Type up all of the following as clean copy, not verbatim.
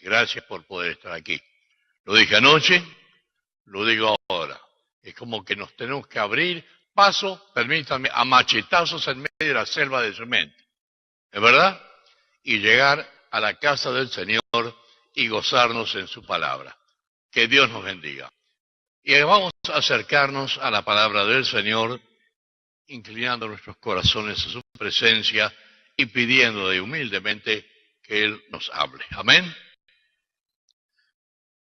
Gracias por poder estar aquí. Lo dije anoche, lo digo ahora. Es como que nos tenemos que abrir paso, permítanme, a machetazos en medio de la selva de cemento. ¿Es verdad? Y llegar a la casa del Señor y gozarnos en su palabra. Que Dios nos bendiga. Y vamos a acercarnos a la palabra del Señor, inclinando nuestros corazones a su presencia y pidiéndole humildemente que Él nos hable. Amén.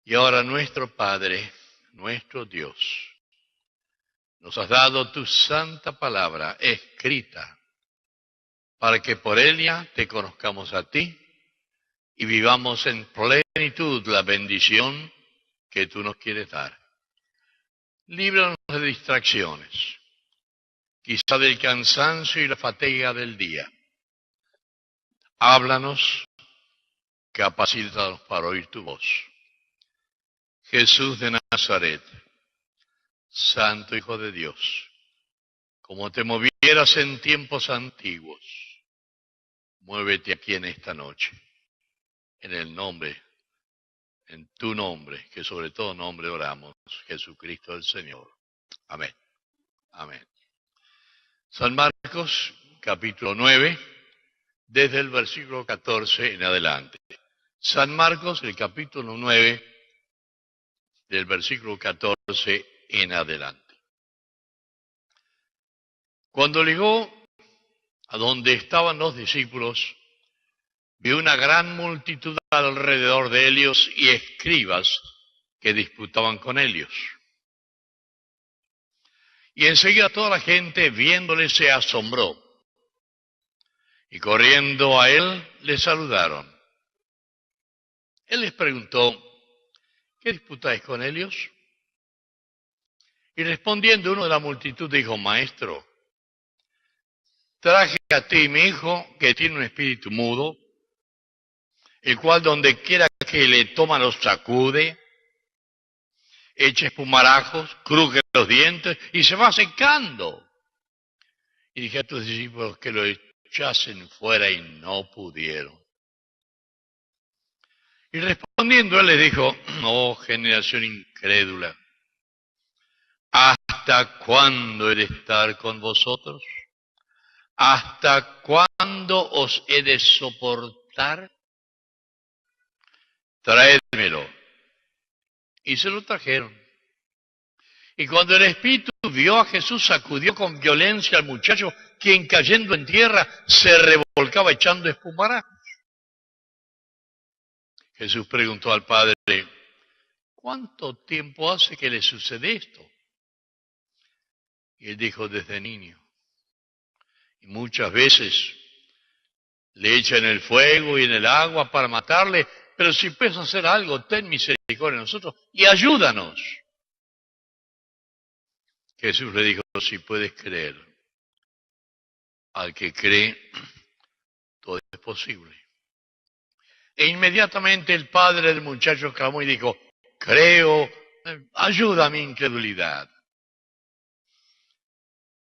Y ahora nuestro Padre, nuestro Dios, nos has dado tu santa palabra escrita para que por ella te conozcamos a ti y vivamos en plenitud la bendición que tú nos quieres dar. Líbranos de distracciones, quizá del cansancio y la fatiga del día. Háblanos, capacítanos para oír tu voz. Jesús de Nazaret, Santo Hijo de Dios, como te movieras en tiempos antiguos, muévete aquí en esta noche, en el nombre, en tu nombre, que sobre todo nombre oramos, Jesucristo el Señor. Amén. Amén. San Marcos, capítulo 9, desde el versículo 14 en adelante. San Marcos, el capítulo 9, del versículo 14 en adelante. Cuando llegó a donde estaban los discípulos, vio una gran multitud alrededor de ellos y escribas que disputaban con ellos. Y enseguida toda la gente, viéndole, se asombró. Y corriendo a él, le saludaron. Él les preguntó, ¿qué disputáis con ellos? Y respondiendo uno de la multitud dijo, Maestro, traje a ti mi hijo que tiene un espíritu mudo, el cual donde quiera que le toma los sacude, echa espumarajos, cruje los dientes y se va secando. Y dije a tus discípulos que lo echasen fuera y no pudieron. Y respondiendo él les dijo, oh generación incrédula, ¿hasta cuándo he de estar con vosotros? ¿Hasta cuándo os he de soportar? Traédmelo. Y se lo trajeron. Y cuando el espíritu vio a Jesús, sacudió con violencia al muchacho, quien cayendo en tierra se revolcaba echando espumarajos. Jesús preguntó al padre, ¿cuánto tiempo hace que le sucede esto? Y él dijo, desde niño. Y muchas veces le echan en el fuego y en el agua para matarle, pero si puedes hacer algo, ten misericordia de nosotros y ayúdanos. Jesús le dijo, si puedes creer, al que cree, todo es posible. E inmediatamente el padre del muchacho clamó y dijo, creo, ayuda a mi incredulidad.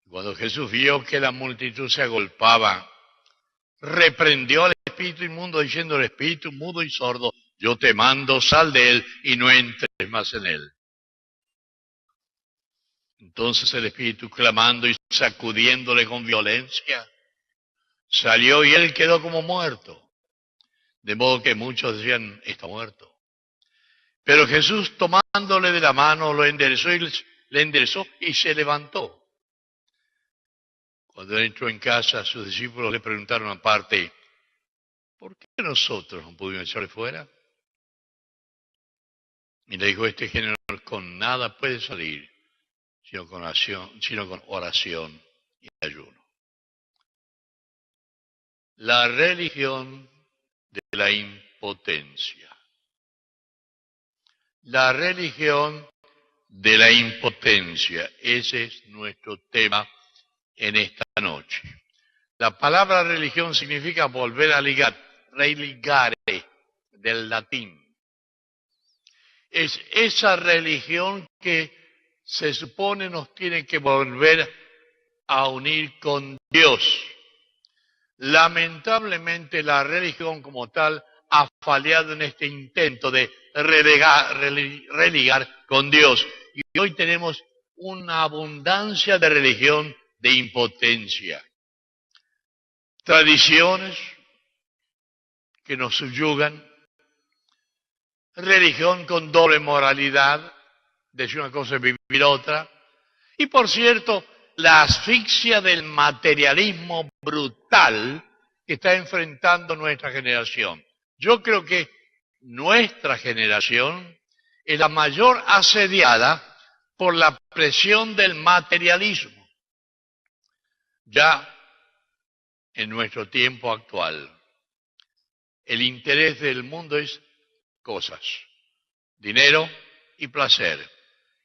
Cuando Jesús vio que la multitud se agolpaba, reprendió al espíritu inmundo diciendo al espíritu mudo y sordo, yo te mando, sal de él y no entres más en él. Entonces el espíritu, clamando y sacudiéndole con violencia, salió y él quedó como muerto. De modo que muchos decían, está muerto. Pero Jesús, tomándole de la mano, le enderezó y se levantó. Cuando él entró en casa, sus discípulos le preguntaron aparte, ¿por qué nosotros no pudimos echarle fuera? Y le dijo, este género con nada puede salir, sino con oración y ayuno. La religión de la impotencia. La religión de la impotencia. Ese es nuestro tema en esta noche. La palabra religión significa volver a ligar, religare, del latín. Es esa religión que se supone nos tiene que volver a unir con Dios. Lamentablemente la religión como tal afaleado en este intento de religar con Dios. Y hoy tenemos una abundancia de religión de impotencia. Tradiciones que nos subyugan, religión con doble moralidad, decir una cosa y vivir otra, y por cierto, la asfixia del materialismo brutal que está enfrentando nuestra generación. Yo creo que nuestra generación es la mayor asediada por la presión del materialismo. Ya en nuestro tiempo actual, el interés del mundo es cosas, dinero y placer.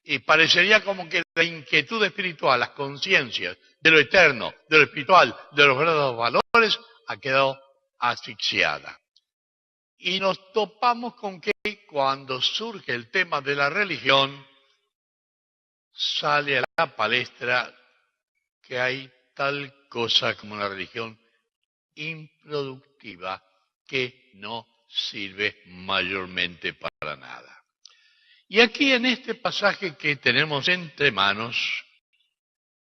Y parecería como que la inquietud espiritual, las conciencias de lo eterno, de lo espiritual, de los verdaderos valores, ha quedado asfixiada. Y nos topamos con que cuando surge el tema de la religión, sale a la palestra que hay tal cosa como una religión improductiva que no sirve mayormente para nada. Y aquí en este pasaje que tenemos entre manos,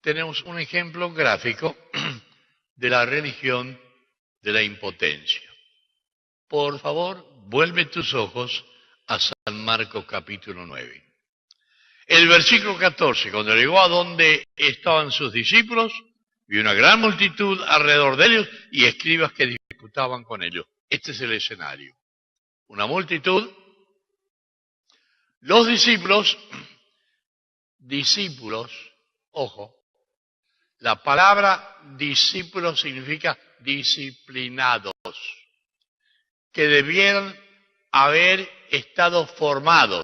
tenemos un ejemplo gráfico de la religión de la impotencia. Por favor, vuelve tus ojos a San Marcos capítulo 9. El versículo 14, cuando llegó a donde estaban sus discípulos, vio una gran multitud alrededor de ellos y escribas que disputaban con ellos. Este es el escenario. Una multitud. Los discípulos, ojo, la palabra discípulos significa disciplinados, que debieran haber estado formados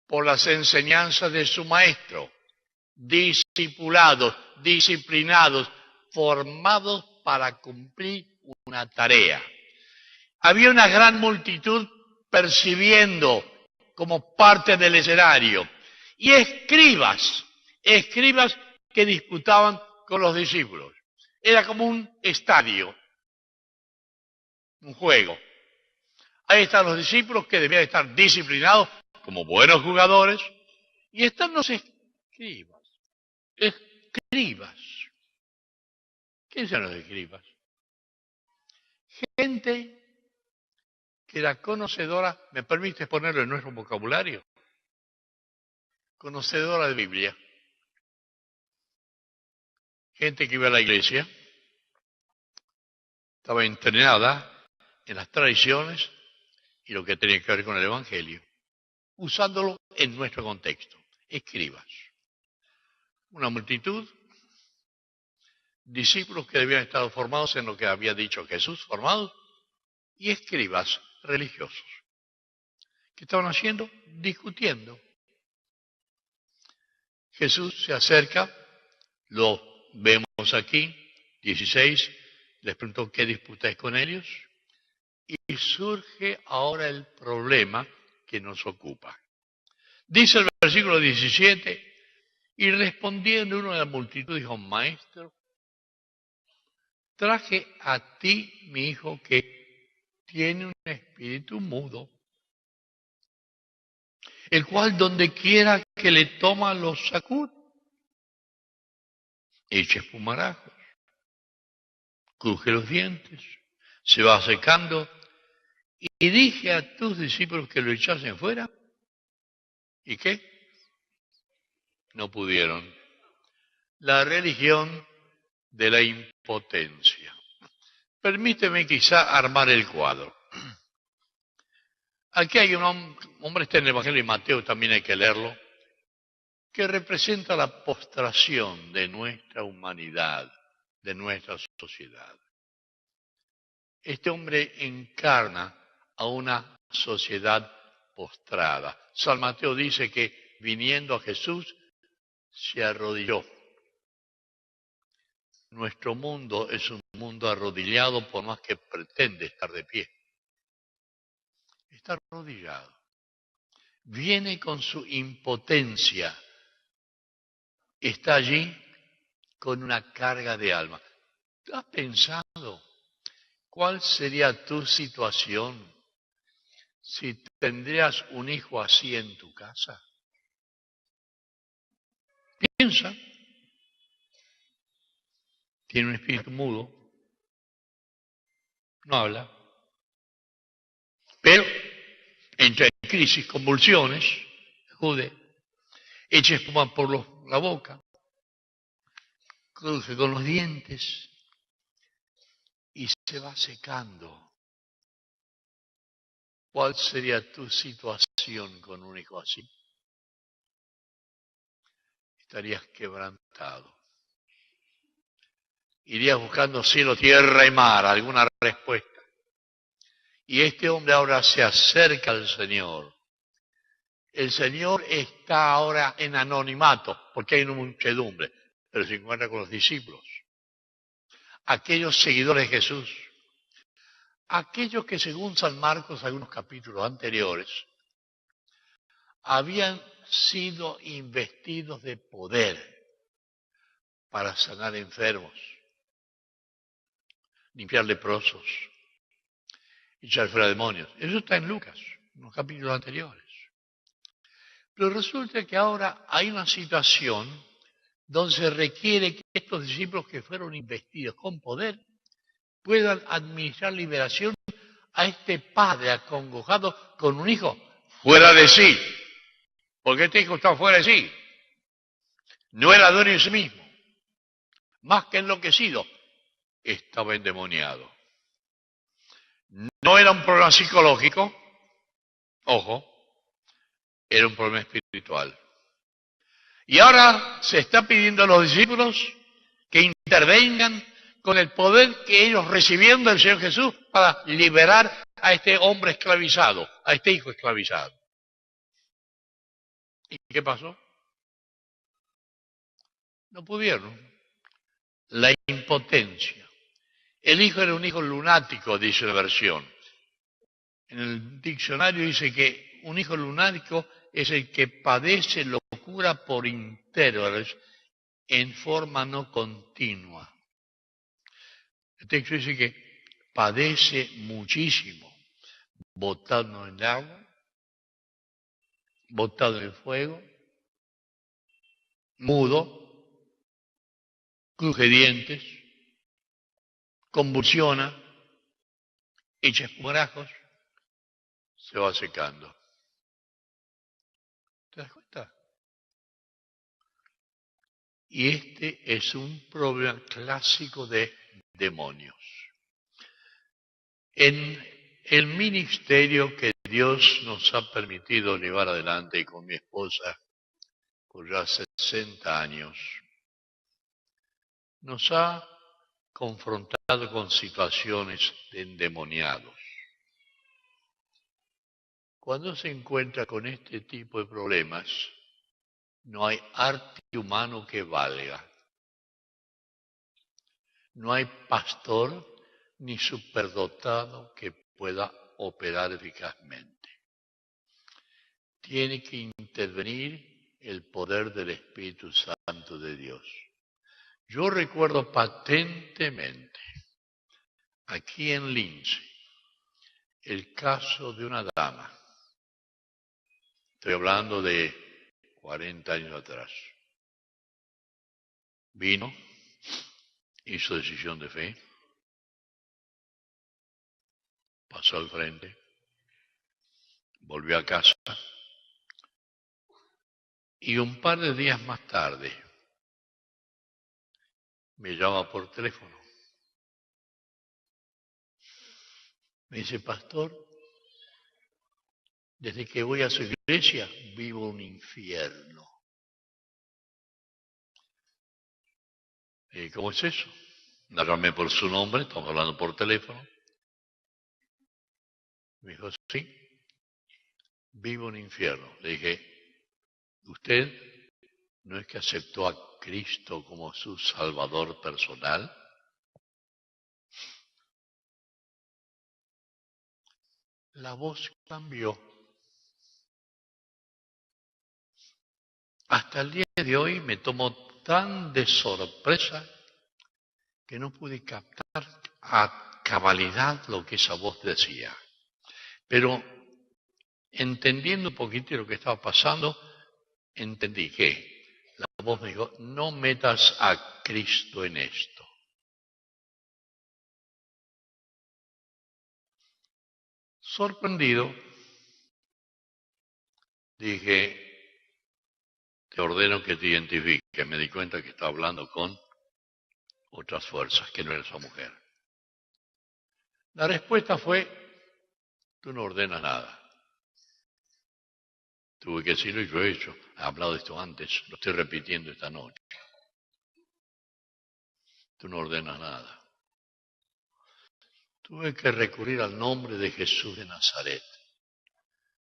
por las enseñanzas de su maestro, discipulados, disciplinados, formados para cumplir una tarea. Había una gran multitud percibiendo como parte del escenario. Y escribas que disputaban con los discípulos. Era como un estadio, un juego. Ahí están los discípulos que debían estar disciplinados como buenos jugadores. Y están los escribas. ¿Quiénes son los escribas? Gente que era conocedora, ¿me permites ponerlo en nuestro vocabulario? Conocedora de Biblia. Gente que iba a la iglesia, estaba entrenada en las tradiciones y lo que tenía que ver con el Evangelio, usándolo en nuestro contexto. Escribas. Una multitud, discípulos que debían estar formados en lo que había dicho Jesús, formados, y escribas religiosos. ¿Qué estaban haciendo? Discutiendo. Jesús se acerca, lo vemos aquí, 16, les preguntó qué disputáis con ellos, y surge ahora el problema que nos ocupa. Dice el versículo 17, y respondiendo uno de la multitud dijo, Maestro, traje a ti mi hijo que tiene un espíritu mudo, el cual donde quiera que le toma lo sacude, echa espumarajos, cruje los dientes, se va secando. Y dije a tus discípulos que lo echasen fuera. ¿Y qué? No pudieron. La religión de la impotencia. Permíteme quizá armar el cuadro. Aquí hay un hombre, está en el Evangelio de Mateo, también hay que leerlo, que representa la postración de nuestra humanidad, de nuestra sociedad. Este hombre encarna a una sociedad postrada. San Mateo dice que viniendo a Jesús se arrodilló. Nuestro mundo es un mundo arrodillado por más que pretende estar de pie. Está arrodillado. Viene con su impotencia. Está allí con una carga de alma. ¿Has pensado ¿cuál sería tu situación si tendrías un hijo así en tu casa? Piensa, tiene un espíritu mudo, no habla, pero entra en crisis, convulsiones, acude, echa espuma por la boca, cruce con los dientes y se va secando. ¿Cuál sería tu situación con un hijo así? Estarías quebrantado. Irías buscando cielo, tierra y mar, alguna respuesta. Y este hombre ahora se acerca al Señor. El Señor está ahora en anonimato, porque hay una muchedumbre, pero se encuentra con los discípulos. Aquellos seguidores de Jesús, aquellos que según San Marcos, algunos capítulos anteriores, habían sido investidos de poder para sanar enfermos, limpiar leprosos, echar fuera demonios. Eso está en Lucas, en los capítulos anteriores. Pero resulta que ahora hay una situación donde se requiere que estos discípulos que fueron investidos con poder puedan administrar liberación a este padre acongojado con un hijo fuera de sí. Porque este hijo está fuera de sí. No era dueño de sí mismo. Más que enloquecido, estaba endemoniado. No era un problema psicológico, ojo, era un problema espiritual. Y ahora se está pidiendo a los discípulos que intervengan con el poder que ellos recibieron del Señor Jesús para liberar a este hombre esclavizado, a este hijo esclavizado. ¿Y qué pasó? No pudieron. La impotencia. El hijo era un hijo lunático, dice la versión. En el diccionario dice que un hijo lunático es el que padece locura por intervalos en forma no continua. El texto dice que padece muchísimo, botado en el agua, botado en el fuego, mudo, cruje dientes, convulsiona, echa espumarajos, se va secando. ¿Te das cuenta? Y este es un problema clásico de demonios. En el ministerio que Dios nos ha permitido llevar adelante con mi esposa por ya 60 años, nos ha confrontado con situaciones de endemoniados. Cuando se encuentra con este tipo de problemas, no hay arte humano que valga. No hay pastor ni superdotado que pueda operar eficazmente. Tiene que intervenir el poder del Espíritu Santo de Dios. Yo recuerdo patentemente aquí en Lince el caso de una dama. Estoy hablando de 40 años atrás. Vino, hizo decisión de fe, pasó al frente, volvió a casa y un par de días más tarde me llama por teléfono. Me dice, pastor, desde que voy a su iglesia vivo un infierno. ¿Cómo es eso? La llamé por su nombre, estamos hablando por teléfono. Me dijo, sí, vivo un infierno. Le dije, ¿usted no es que aceptó a Cristo como su Salvador personal? La voz cambió. Hasta el día de hoy me tomó tan de sorpresa que no pude captar a cabalidad lo que esa voz decía. Pero entendiendo un poquito lo que estaba pasando, entendí que la voz me dijo, no metas a Cristo en esto. Sorprendido, dije, te ordeno que te identifiques. Me di cuenta que estaba hablando con otras fuerzas, que no era esa mujer. La respuesta fue, tú no ordenas nada. Tuve que decirlo y lo he hecho. He hablado de esto antes, lo estoy repitiendo esta noche. Tú no ordenas nada. Tuve que recurrir al nombre de Jesús de Nazaret.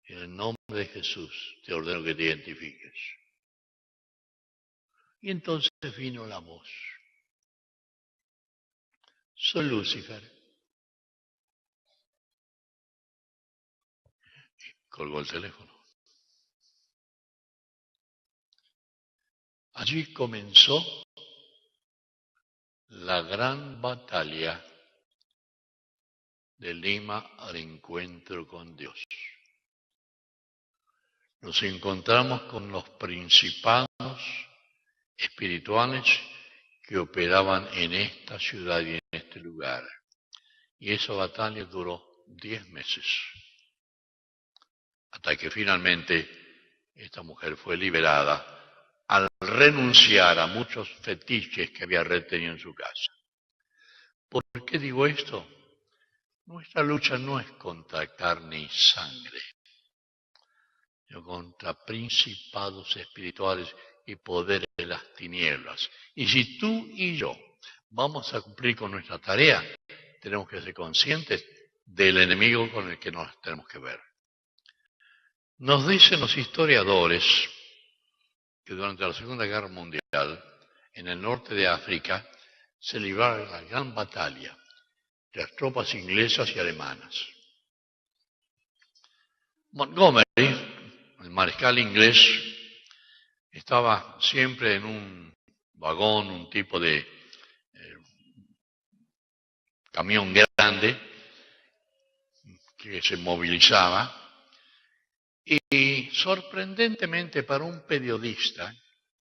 En el nombre de Jesús te ordeno que te identifiques. Y entonces vino la voz. Soy Lucifer. Colgó el teléfono. Allí comenzó la gran batalla de Lima al encuentro con Dios. Nos encontramos con los principados espirituales que operaban en esta ciudad y en este lugar. Y esa batalla duró 10 meses. Hasta que finalmente esta mujer fue liberada al renunciar a muchos fetiches que había retenido en su casa. ¿Por qué digo esto? Nuestra lucha no es contra carne y sangre, sino contra principados espirituales y poderes de las tinieblas. Y si tú y yo vamos a cumplir con nuestra tarea, tenemos que ser conscientes del enemigo con el que nos tenemos que ver. Nos dicen los historiadores que durante la Segunda Guerra Mundial, en el norte de África, se libraba la gran batalla de las tropas inglesas y alemanas. Montgomery, el mariscal inglés, estaba siempre en un vagón, un tipo de camión grande que se movilizaba, y sorprendentemente para un periodista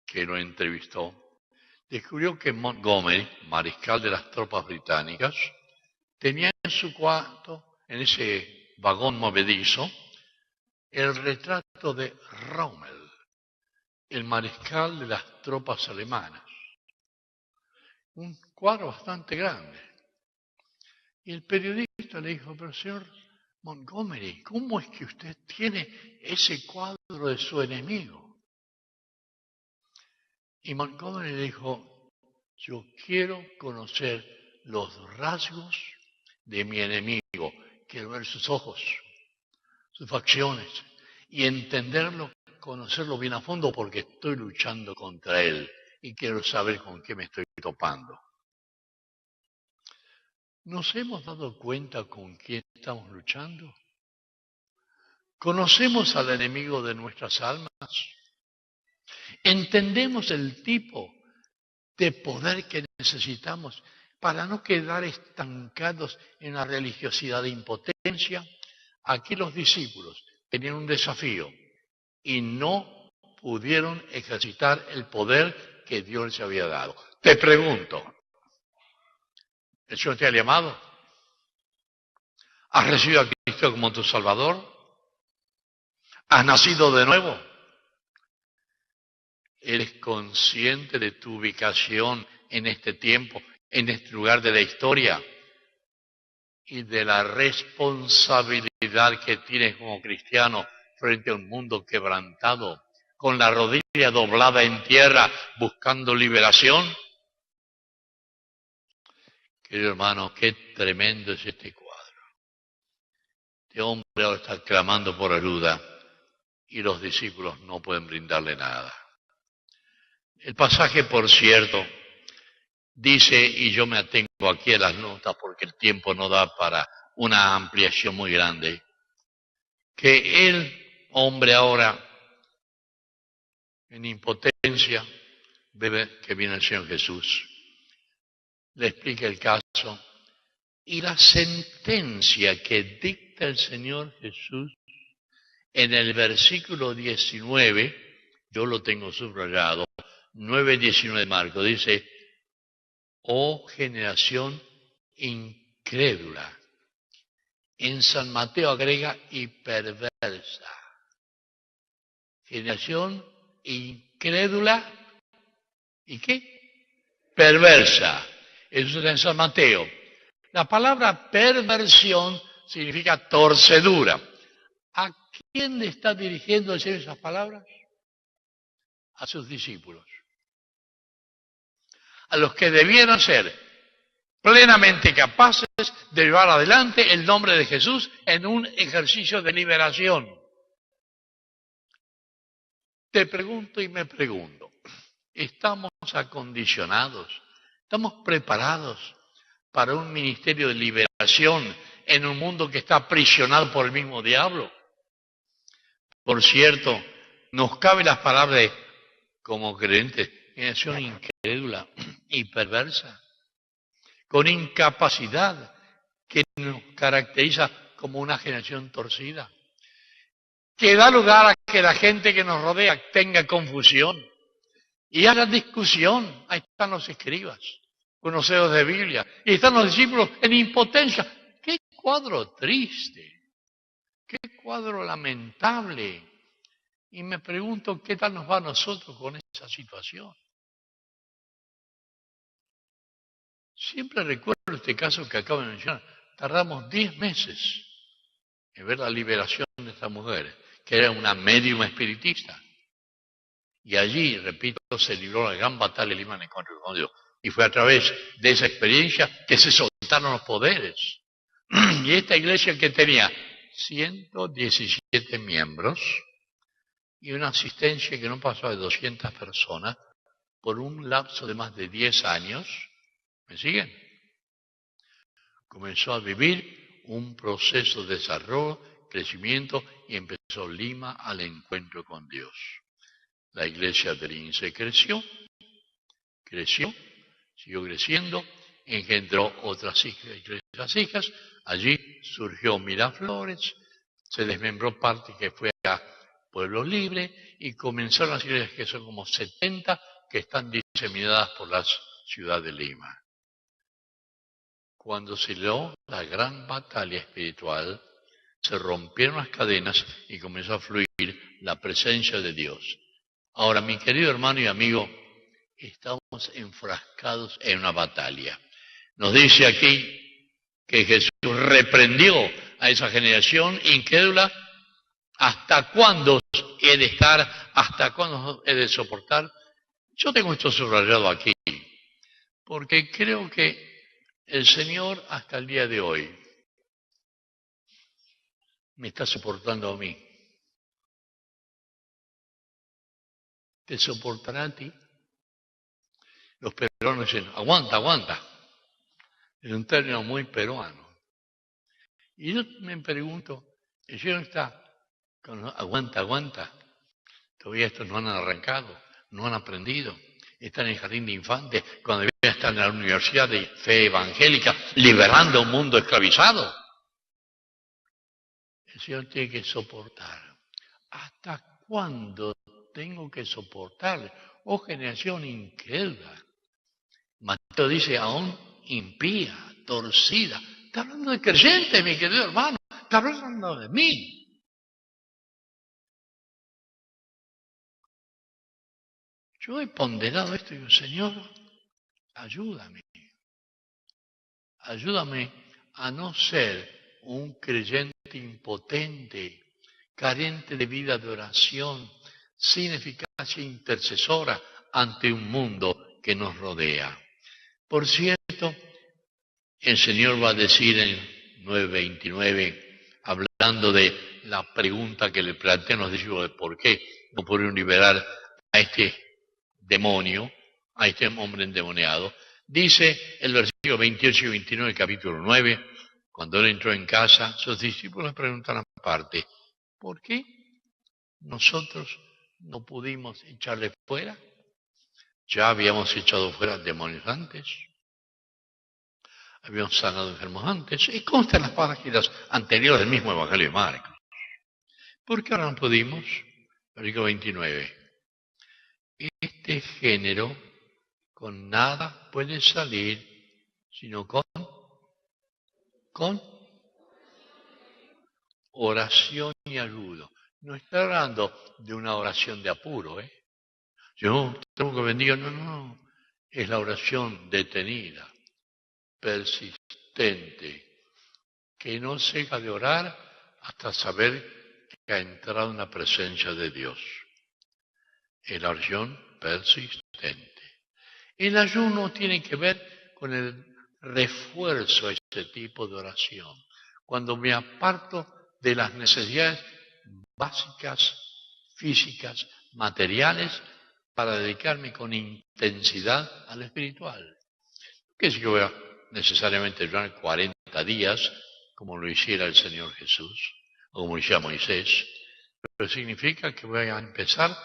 que lo entrevistó, descubrió que Montgomery, mariscal de las tropas británicas, tenía en su cuarto, en ese vagón movedizo, el retrato de Rommel, el mariscal de las tropas alemanas. Un cuadro bastante grande. Y el periodista le dijo, pero señor Montgomery, ¿cómo es que usted tiene ese cuadro de su enemigo? Y Montgomery le dijo, yo quiero conocer los rasgos de mi enemigo, quiero ver sus ojos, sus facciones, y entenderlo, conocerlo bien a fondo porque estoy luchando contra él y quiero saber con qué me estoy topando. ¿Nos hemos dado cuenta con quién estamos luchando? ¿Conocemos al enemigo de nuestras almas? ¿Entendemos el tipo de poder que necesitamos para no quedar estancados en la religiosidad de impotencia? Aquí los discípulos tenían un desafío y no pudieron ejercitar el poder que Dios les había dado. Te pregunto, ¿el Señor te ha llamado? ¿Has recibido a Cristo como tu Salvador? ¿Has nacido de nuevo? ¿Eres consciente de tu ubicación en este tiempo, en este lugar de la historia? Y de la responsabilidad que tienes como cristiano frente a un mundo quebrantado, con la rodilla doblada en tierra, buscando liberación. Querido hermano, qué tremendo es este cuadro. Este hombre ahora está clamando por ayuda y los discípulos no pueden brindarle nada. El pasaje, por cierto, dice, y yo me atengo aquí a las notas porque el tiempo no da para una ampliación muy grande, que el hombre ahora, en impotencia, ve que viene el Señor Jesús, le explica el caso Y la sentencia que dicta el Señor Jesús en el versículo 19, yo lo tengo subrayado, 9:19 de Marcos, dice, oh generación incrédula. En San Mateo agrega y perversa. Generación incrédula y ¿qué? Perversa. Eso está en San Mateo. La palabra perversión significa torcedura. ¿A quién le está dirigiendo el Señor esas palabras? A sus discípulos. A los que debieron ser plenamente capaces de llevar adelante el nombre de Jesús en un ejercicio de liberación. Te pregunto y me pregunto, ¿estamos acondicionados? ¿Estamos preparados para un ministerio de liberación en un mundo que está aprisionado por el mismo diablo? Por cierto, nos caben las palabras de, como creyentes, generación incrédula y perversa, con incapacidad que nos caracteriza como una generación torcida, que da lugar a que la gente que nos rodea tenga confusión y haga discusión. Ahí están los escribas, conocedores de Biblia, y están los discípulos en impotencia. ¡Qué cuadro triste! ¡Qué cuadro lamentable! Y me pregunto, ¿qué tal nos va a nosotros con esa situación? Siempre recuerdo este caso que acabo de mencionar. Tardamos 10 meses en ver la liberación de esta mujer, que era una médium espiritista. Y allí, repito, se libró la gran batalla del imán en encuentro con Dios. Y fue a través de esa experiencia que se soltaron los poderes. Y esta iglesia que tenía 117 miembros y una asistencia que no pasaba de 200 personas por un lapso de más de 10 años, ¿me siguen? Comenzó a vivir un proceso de desarrollo, crecimiento, y empezó Lima al encuentro con Dios. La iglesia de Lince creció, siguió creciendo, engendró otras hijas, allí surgió Miraflores, se desmembró parte que fue a Pueblo Libre y comenzaron las iglesias que son como 70 que están diseminadas por la ciudad de Lima. Cuando se dio la gran batalla espiritual, se rompieron las cadenas y comenzó a fluir la presencia de Dios. Ahora, mi querido hermano y amigo, estamos enfrascados en una batalla. Nos dice aquí que Jesús reprendió a esa generación incrédula. ¿Hasta cuándo he de estar? ¿Hasta cuándo he de soportar? Yo tengo esto subrayado aquí, porque creo que el Señor hasta el día de hoy me está soportando a mí. ¿Te soportará a ti? Los peruanos dicen, aguanta, aguanta. Es un término muy peruano. Y yo me pregunto, el Señor está con aguanta, aguanta. Todavía estos no han arrancado, no han aprendido. Están en el jardín de infantes, cuando están en la universidad de fe evangélica, liberando a un mundo esclavizado. El Señor tiene que soportar. ¿Hasta cuándo tengo que soportarle? Oh, generación incrédula. Mateo dice, aún impía, torcida. Está hablando de creyentes, mi querido hermano. Está hablando de mí. Yo he ponderado esto y digo, Señor, ayúdame. Ayúdame a no ser un creyente impotente, carente de vida de oración, sin eficacia intercesora ante un mundo que nos rodea. Por cierto, el Señor va a decir en 9:29, hablando de la pregunta que le plantean los discípulos de por qué no pudieron liberar a este demonio, a este hombre endemoniado, dice el versículo 28 y 29 del capítulo 9, cuando él entró en casa, sus discípulos le preguntaron aparte, ¿por qué nosotros no pudimos echarle fuera? Ya habíamos echado fuera demonios antes. habíamos sanado enfermos antes, y consta en las páginas anteriores del mismo Evangelio de Marcos. ¿Por qué ahora no pudimos? Versículo 29. Este género con nada puede salir, sino con oración y ayuda. No está hablando de una oración de apuro, Yo tengo que bendiga, no. Es la oración detenida, persistente, que no deja de orar hasta saber que ha entrado en la presencia de Dios. Es la oración persistente. El ayuno tiene que ver con el refuerzo a este tipo de oración. Cuando me aparto de las necesidades básicas, físicas, materiales, para dedicarme con intensidad a lo espiritual. Que es que voy a necesariamente ayunar 40 días, como lo hiciera el Señor Jesús, o como lo hiciera Moisés, pero significa que voy a empezar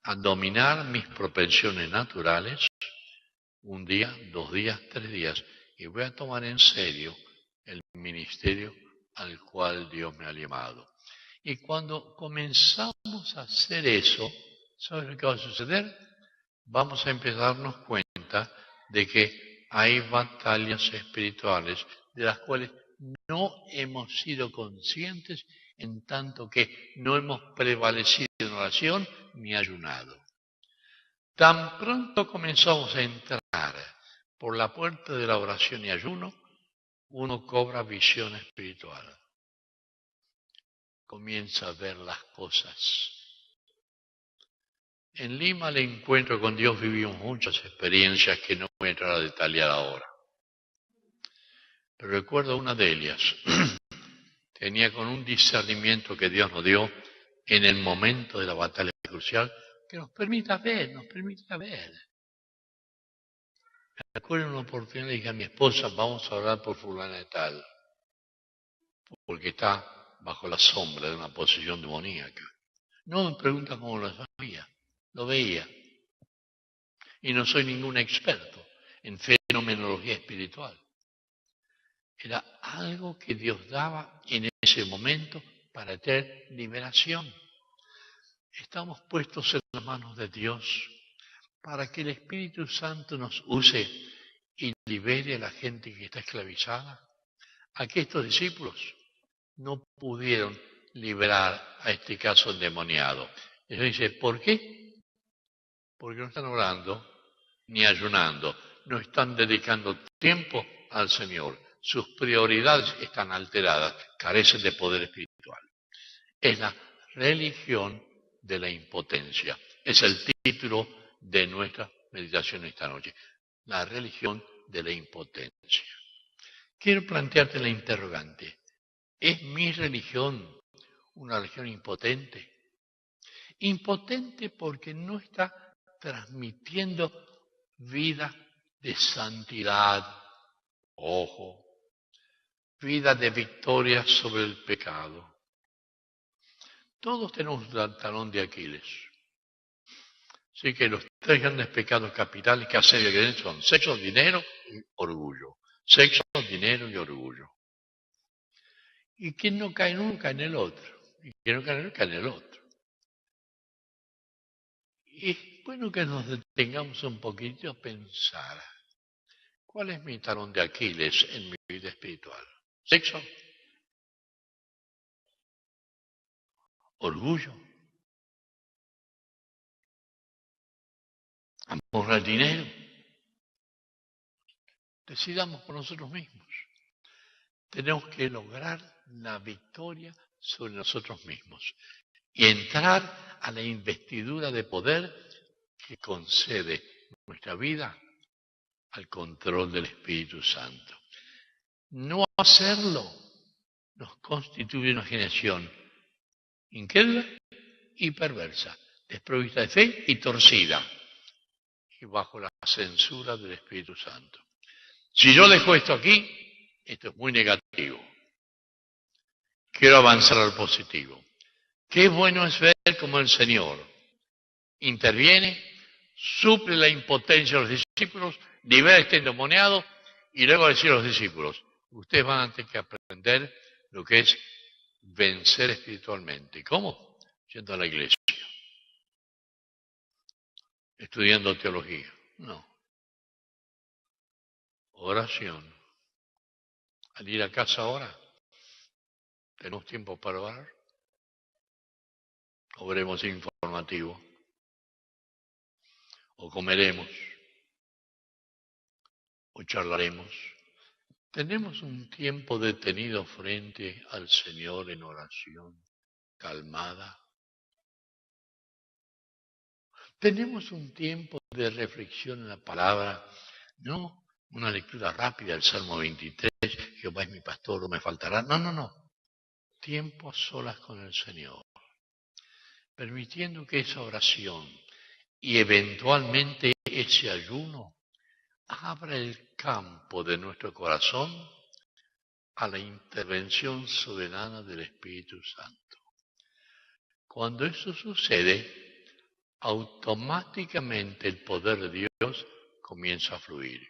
a dominar mis propensiones naturales, 1 día, 2 días, 3 días, y voy a tomar en serio el ministerio al cual Dios me ha llamado. Y cuando comenzamos a hacer eso, ¿sabes lo que va a suceder? Vamos a empezar a darnos cuenta de que hay batallas espirituales de las cuales no hemos sido conscientes en tanto que no hemos prevalecido en oración ni ayunado. Tan pronto comenzamos a entrar por la puerta de la oración y ayuno, uno cobra visión espiritual. Comienza a ver las cosas. En Lima, al encuentro con Dios, vivimos muchas experiencias que no voy a entrar a detallar ahora. Pero recuerdo una de ellas. Tenía con un discernimiento que Dios nos dio en el momento de la batalla crucial, que nos permita ver. Me acuerdo de una oportunidad, le dije a mi esposa, vamos a orar por fulana de tal, porque está bajo la sombra de una posesión demoníaca. No me pregunta cómo lo sabía, lo veía. Y no soy ningún experto en fenomenología espiritual. Era algo que Dios daba en ese momento para tener liberación. Estamos puestos en las manos de Dios para que el Espíritu Santo nos use y libere a la gente que está esclavizada. Aquí estos discípulos no pudieron liberar a este caso endemoniado. Eso dice, ¿por qué? Porque no están orando ni ayunando, no están dedicando tiempo al Señor. Sus prioridades están alteradas, carecen de poder espiritual. Es la religión de la impotencia. Es el título de nuestra meditación esta noche. La religión de la impotencia. Quiero plantearte la interrogante. ¿Es mi religión una religión impotente? Impotente porque no está transmitiendo vida de santidad, ojo, vida de victoria sobre el pecado. Todos tenemos un talón de Aquiles. Así que los 3 grandes pecados capitales que hacen el son sexo, dinero y orgullo. Sexo, dinero y orgullo. Y quien no cae en uno, cae en el otro. Y quien no cae en uno, cae en el otro. Y es bueno que nos detengamos un poquito a pensar. ¿Cuál es mi talón de Aquiles en mi vida espiritual? ¿Sexo? ¿Orgullo? ¿Amor al dinero? Decidamos por nosotros mismos. Tenemos que lograr la victoria sobre nosotros mismos y entrar a la investidura de poder que concede nuestra vida al control del Espíritu Santo. No hacerlo nos constituye una generación incrédula y perversa, desprovista de fe y torcida, y bajo la censura del Espíritu Santo. Si yo dejo esto aquí, esto es muy negativo. Quiero avanzar al positivo. Qué bueno es ver cómo el Señor interviene, suple la impotencia de los discípulos, libera a este endemoniado Y luego decir a los discípulos, ustedes van a tener que aprender lo que es vencer espiritualmente. ¿Cómo? Yendo a la iglesia, estudiando teología. No. Oración. Al ir a casa ahora, ¿tenemos tiempo para orar? ¿O veremos informativo? ¿O comeremos? ¿O charlaremos? ¿Tenemos un tiempo detenido frente al Señor en oración, calmada? ¿Tenemos un tiempo de reflexión en la palabra? No una lectura rápida del Salmo 23, Jehová es mi pastor, no me faltará. No. Tiempo a solas con el Señor, permitiendo que esa oración y eventualmente ese ayuno abra el campo de nuestro corazón a la intervención soberana del Espíritu Santo. Cuando eso sucede, automáticamente el poder de Dios comienza a fluir.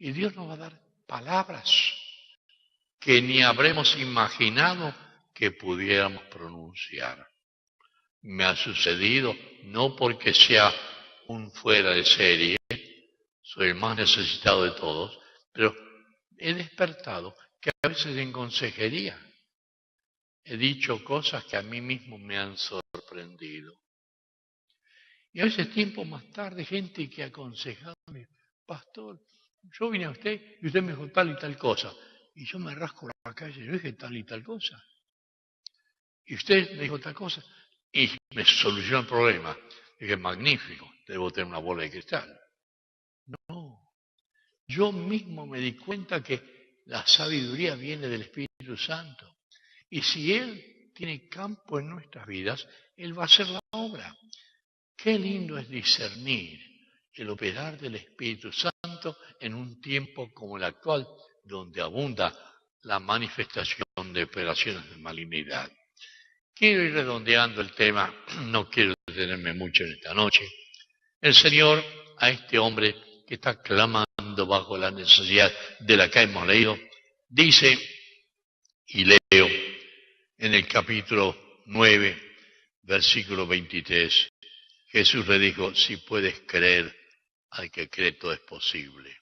Y Dios nos va a dar palabras que ni habremos imaginado que pudiéramos pronunciar. Me ha sucedido, no porque sea un fuera de serie, soy el más necesitado de todos, pero he despertado que a veces en consejería he dicho cosas que a mí mismo me han sorprendido. Y a veces tiempo más tarde, gente que aconsejaba, pastor, yo vine a usted y usted me dijo tal y tal cosa. Y yo me rasco la calle, yo dije tal y tal cosa. Y usted me dijo tal cosa y me solucionó el problema. Dije, magnífico, debo tener una bola de cristal. No, yo mismo me di cuenta que la sabiduría viene del Espíritu Santo. Y si Él tiene campo en nuestras vidas, Él va a hacer la obra. Qué lindo es discernir el operar del Espíritu Santo en un tiempo como el actual, donde abunda la manifestación de operaciones de malignidad. Quiero ir redondeando el tema, no quiero detenerme mucho en esta noche. El Señor a este hombre que está clamando bajo la necesidad de la que hemos leído, dice, y leo en el capítulo 9, versículo 23, Jesús le dijo, si puedes creer, al que cree todo es posible.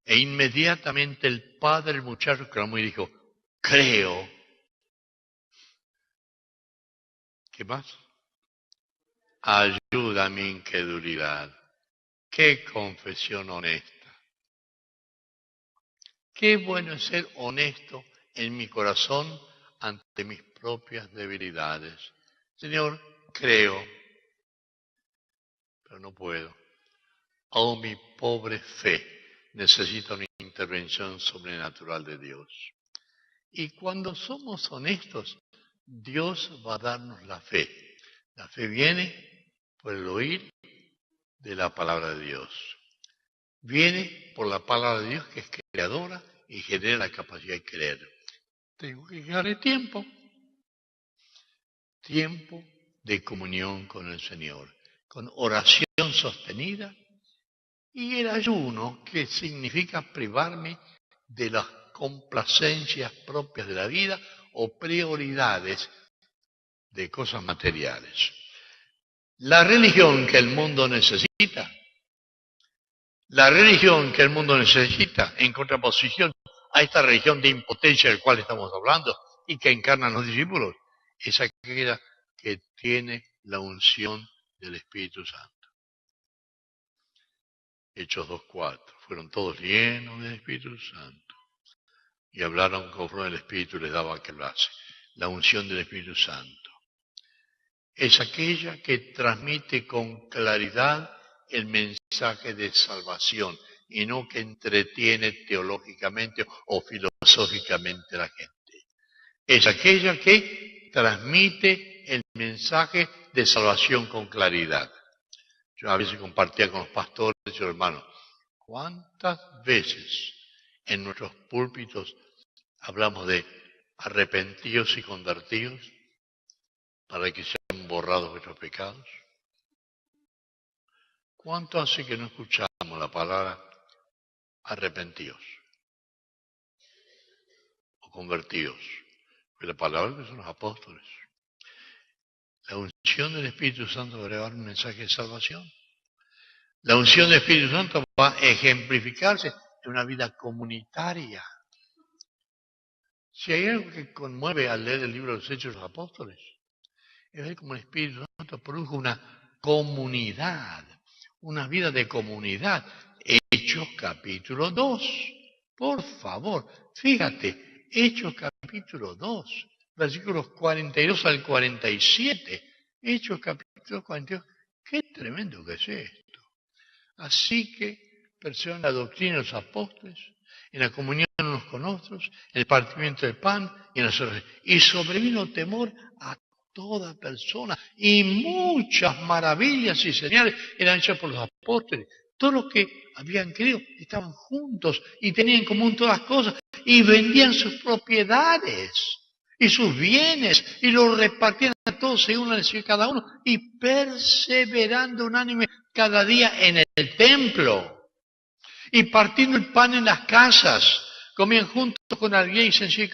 E inmediatamente el padre del muchacho clamó y dijo, creo. ¿Qué más? Ayuda a mi incredulidad. Qué confesión honesta. Qué bueno es ser honesto en mi corazón ante mis propias debilidades. Señor, creo, pero no puedo. Oh, mi pobre fe necesita una intervención sobrenatural de Dios. Y cuando somos honestos, Dios va a darnos la fe. La fe viene por el oír de la palabra de Dios. Viene por la palabra de Dios que es creadora y genera la capacidad de creer. Tengo que darle tiempo. Tiempo de comunión con el Señor, con oración sostenida y el ayuno, que significa privarme de las complacencias propias de la vida o prioridades de cosas materiales. La religión que el mundo necesita, en contraposición a esta religión de impotencia del cual estamos hablando y que encarnan los discípulos, es aquella que tiene la unción del Espíritu Santo. Hechos 2:4, fueron todos llenos del Espíritu Santo y hablaron conforme el Espíritu les daba que hablase. La unción del Espíritu Santo es aquella que transmite con claridad el mensaje de salvación y no que entretiene teológicamente o filosóficamente a la gente. Es aquella que transmite el mensaje de salvación con claridad. Yo a veces compartía con los pastores y los hermanos, ¿cuántas veces en nuestros púlpitos hablamos de arrepentidos y convertidos para que sean borrados nuestros pecados? ¿Cuánto hace que no escuchamos la palabra arrepentíos o convertíos. Fue la palabra que son los apóstoles. La unción del Espíritu Santo va a llevar un mensaje de salvación. La unción del Espíritu Santo va a ejemplificarse en una vida comunitaria. Si hay algo que conmueve al leer el libro de los Hechos de los Apóstoles, es ver cómo el Espíritu Santo produjo una comunidad, una vida de comunidad. Hechos capítulo 2. Por favor, fíjate, Hechos capítulo 2, versículos 42 al 47. Hechos capítulo 42. Qué tremendo que es esto. Así que perseveraron en la doctrina de los apóstoles, en la comunión unos con otros, en el partimiento del pan y en las oraciones. Y sobrevino temor a toda persona, y muchas maravillas y señales eran hechas por los apóstoles. Todos los que habían creído estaban juntos y tenían en común todas las cosas, y vendían sus propiedades y sus bienes, y los repartían a todos según la necesidad de cada uno, y perseverando unánime cada día en el templo, y partiendo el pan en las casas, comían juntos con alegría y sencillez,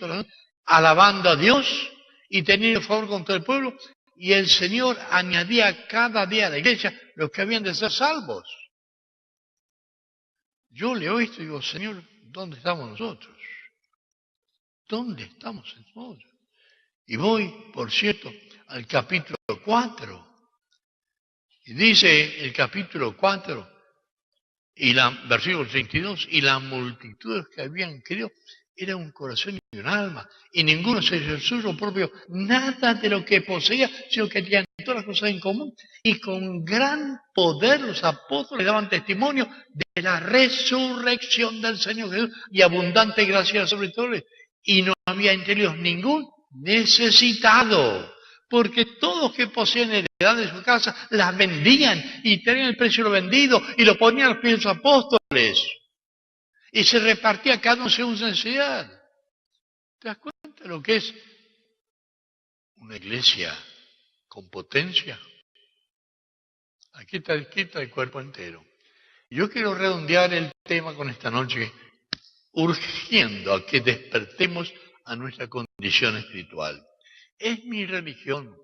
alabando a Dios y teniendo favor con todo el pueblo, y el Señor añadía cada día a la iglesia los que habían de ser salvos. Yo leo esto y digo, Señor, ¿dónde estamos nosotros? ¿Dónde estamos nosotros? Y voy, por cierto, al capítulo 4. Y dice el capítulo 4, versículo 32, y la multitud que habían creído era un corazón y un alma, y ninguno se hizo el suyo propio, nada de lo que poseía, sino que tenían todas las cosas en común, y con gran poder los apóstoles daban testimonio de la resurrección del Señor Jesús, y abundante gracia sobre todos, y no había entre ellos ningún necesitado, porque todos que poseían heredad de su casa las vendían y tenían el precio de lo vendido y lo ponían a los pies de los apóstoles. Y se repartía cada uno según su necesidad. ¿Te das cuenta de lo que es una iglesia con potencia? Aquí está escrito el cuerpo entero. Yo quiero redondear el tema con esta noche, urgiendo a que despertemos a nuestra condición espiritual. ¿Es mi religión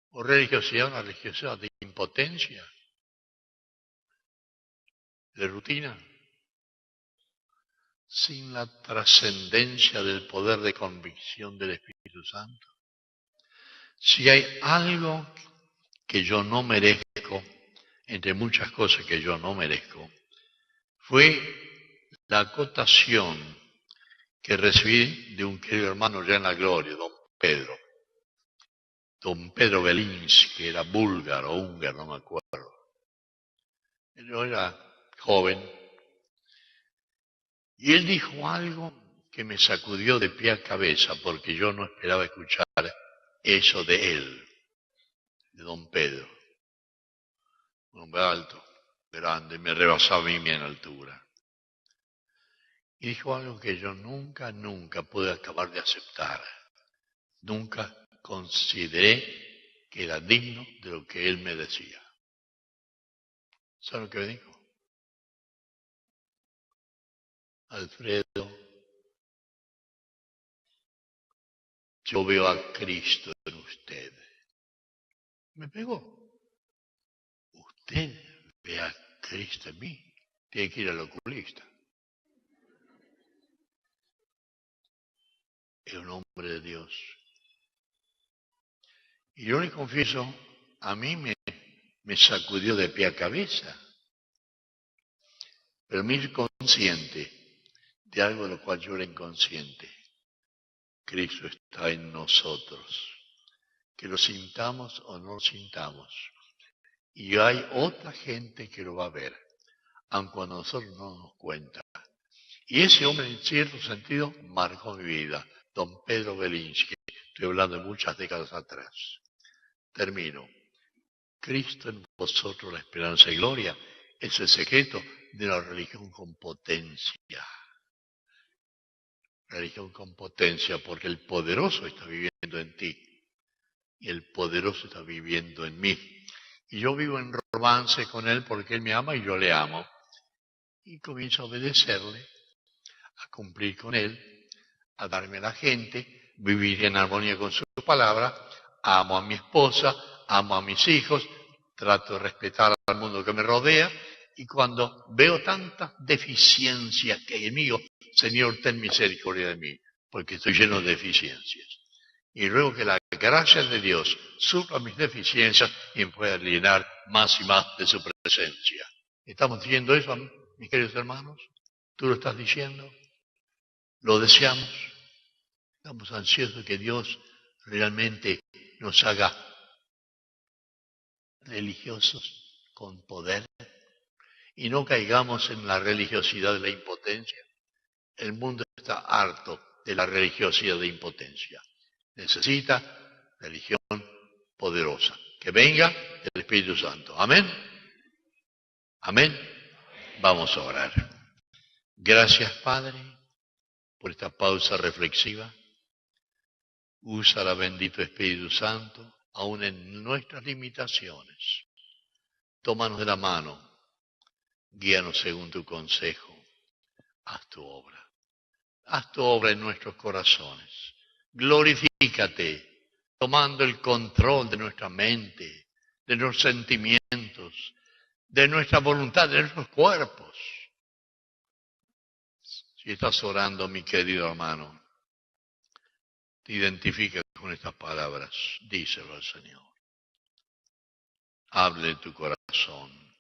o religiosidad una religiosidad de impotencia, de rutina, sin la trascendencia del poder de convicción del Espíritu Santo? Si hay algo que yo no merezco, entre muchas cosas que yo no merezco, fue la acotación que recibí de un querido hermano ya en la gloria, don Pedro Belinsky, que era búlgaro o húngaro, no me acuerdo. Yo era joven, y él dijo algo que me sacudió de pie a cabeza, porque yo no esperaba escuchar eso de él, de don Pedro. Un hombre alto, grande, me rebasaba a mí en altura. Y dijo algo que yo nunca pude acabar de aceptar. Nunca consideré que era digno de lo que él me decía. ¿Sabe lo que me dijo? Alfredo, yo veo a Cristo en usted. Me pegó. Usted ve a Cristo en mí. Tiene que ir al oculista. Es un hombre de Dios. Y yo le confieso, a mí me sacudió de pie a cabeza. Pero me hice consciente de algo de lo cual yo era inconsciente. Cristo está en nosotros. Que lo sintamos o no lo sintamos. Y hay otra gente que lo va a ver, aunque a nosotros no nos cuenta. Y ese hombre, en cierto sentido, marcó mi vida. Don Pedro Belinsky. Estoy hablando de muchas décadas atrás. Termino. Cristo en vosotros, la esperanza y gloria, es el secreto de la religión con potencia. Religión con potencia, porque el poderoso está viviendo en ti. Y el poderoso está viviendo en mí. Y yo vivo en romance con él porque él me ama y yo le amo. Y comienzo a obedecerle a cumplir con Él, a darme a la gente, vivir en armonía con su palabra, amo a mi esposa, amo a mis hijos, trato de respetar al mundo que me rodea, y cuando veo tantas deficiencias que hay en mí, Señor, ten misericordia de mí, porque estoy lleno de deficiencias. Y ruego que la gracia de Dios supla mis deficiencias y me pueda llenar más y más de su presencia. ¿Estamos diciendo eso, mis queridos hermanos? ¿Tú lo estás diciendo? ¿Lo deseamos? Estamos ansiosos de que Dios realmente nos haga religiosos con poder y no caigamos en la religiosidad de la impotencia. El mundo está harto de la religiosidad de impotencia. Necesita religión poderosa. Que venga el Espíritu Santo. Amén. Amén. Vamos a orar. Gracias, Padre, por esta pausa reflexiva. Úsala, bendito Espíritu Santo, aun en nuestras limitaciones. Tómanos de la mano, guíanos según tu consejo. Haz tu obra. Haz tu obra en nuestros corazones. Glorifícate, tomando el control de nuestra mente, de nuestros sentimientos, de nuestra voluntad, de nuestros cuerpos. Si estás orando, mi querido hermano, te identifica con estas palabras. Díselo al Señor. Hable tu corazón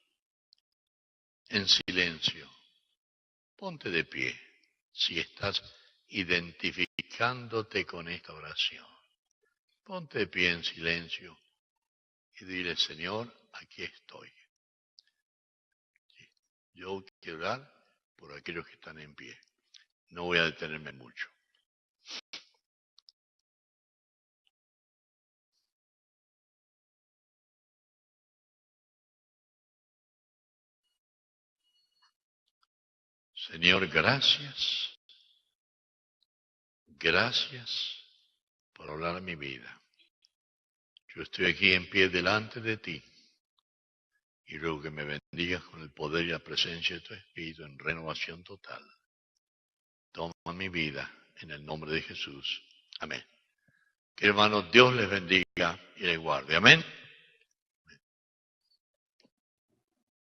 en silencio. Ponte de pie si estás identificándote con esta oración. Ponte de pie en silencio y dile, Señor, aquí estoy. Yo quiero orar por aquellos que están en pie. No voy a detenerme mucho. Señor, gracias. Gracias por hablar a mi vida. Yo estoy aquí en pie delante de ti y ruego que me bendigas con el poder y la presencia de tu Espíritu en renovación total. Toma mi vida en el nombre de Jesús. Amén. Que hermanos, Dios les bendiga y les guarde. Amén.